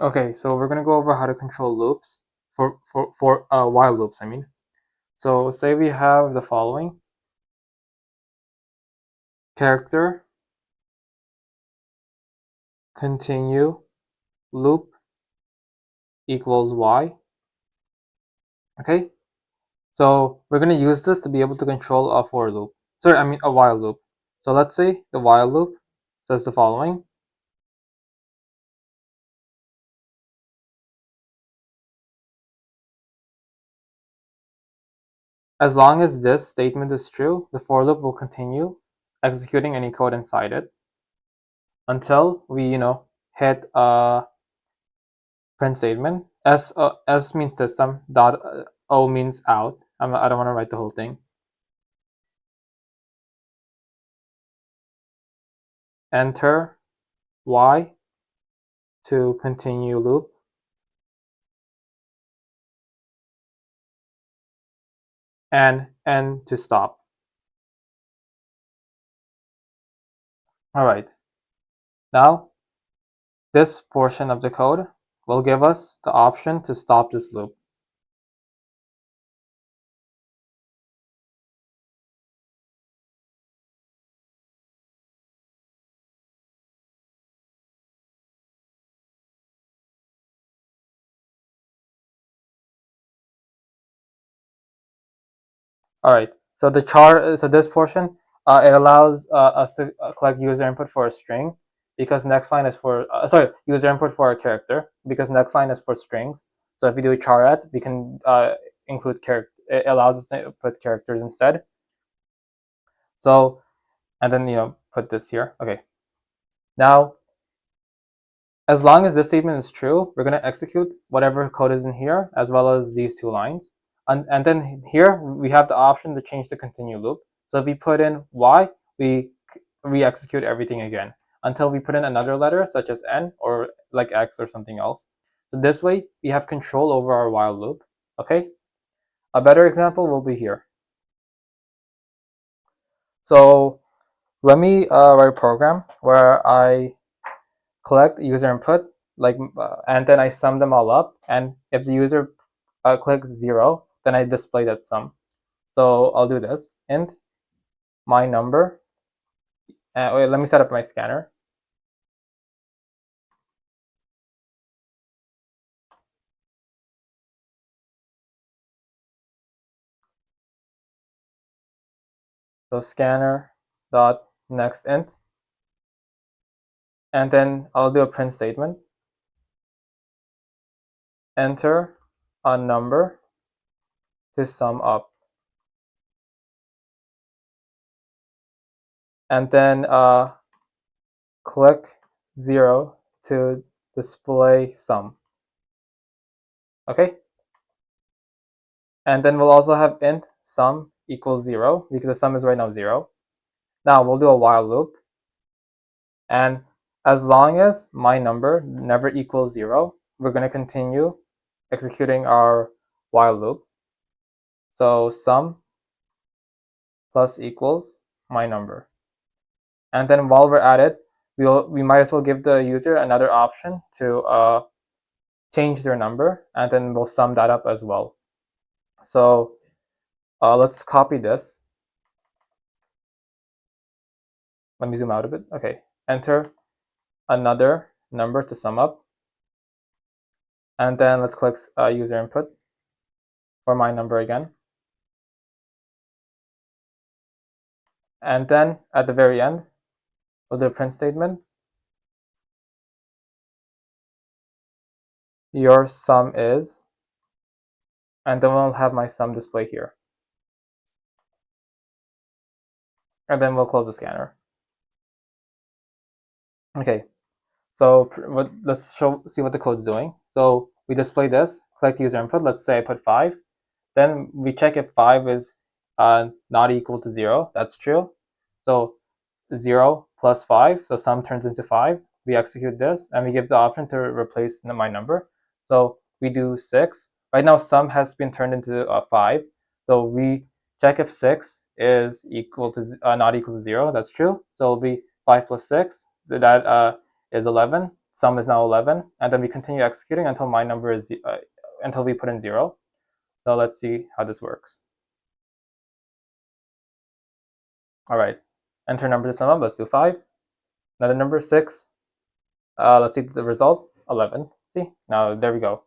Okay, so we're gonna go over how to control loops for while loops, I mean. So say we have the following: character, continue, loop equals y. Okay, so we're gonna use this to be able to control a for loop. Sorry, I mean a while loop. So let's say the while loop says the following: as long as this statement is true, the for loop will continue executing any code inside it until we, hit a print statement. S means system, dot O means out. I don't want to write the whole thing. Enter Y to continue loop, and N to stop. All right. Now, this portion of the code will give us the option to stop this loop. All right. So this portion, it allows us to collect user input for a string, because next line is for user input for a character, because next line is for strings. So if we do charet, we can include character. It allows us to put characters instead. So, and then put this here. Okay. Now, as long as this statement is true, we're going to execute whatever code is in here, as well as these two lines. And then here, we have the option to change the continue loop. So if we put in y, we re-execute everything again until we put in another letter, such as n, or like x or something else. So this way, we have control over our while loop. Okay? A better example will be here. So let me write a program where I collect user input, and then I sum them all up. And if the user clicks 0, then I display that sum. So I'll do this: int my number. Wait, let me set up my scanner. So scanner dot next int, and then I'll do a print statement. Enter a number to sum up, and then click 0 to display sum. Okay, and then we'll also have int sum equals 0, because the sum is right now 0. Now we'll do a while loop, and as long as my number never equals 0, we're going to continue executing our while loop. So sum plus equals my number. And then while we're at it, we might as well give the user another option to change their number, and then we'll sum that up as well. So let's copy this. Let me zoom out a bit. Okay, enter another number to sum up, and then let's click user input for my number again. And then at the very end, we'll do a print statement. Your sum is, and then we'll have my sum display here. And then we'll close the scanner. Okay, so let's see what the code's doing. So we display this, collect user input. Let's say I put 5. Then we check if 5 is not equal to 0. That's true. So 0 plus 5, so sum turns into 5. We execute this, and we give the option to replace my number. So we do 6. Right now, sum has been turned into 5. So we check if 6 is equal to not equal to 0. That's true. So it'll be 5 plus 6. That is 11. sum is now 11, and then we continue executing until my number is until we put in 0. So let's see how this works. All right, enter number to sum up. Let's do 5. Another number 6. Let's see the result. 11. See, now there we go.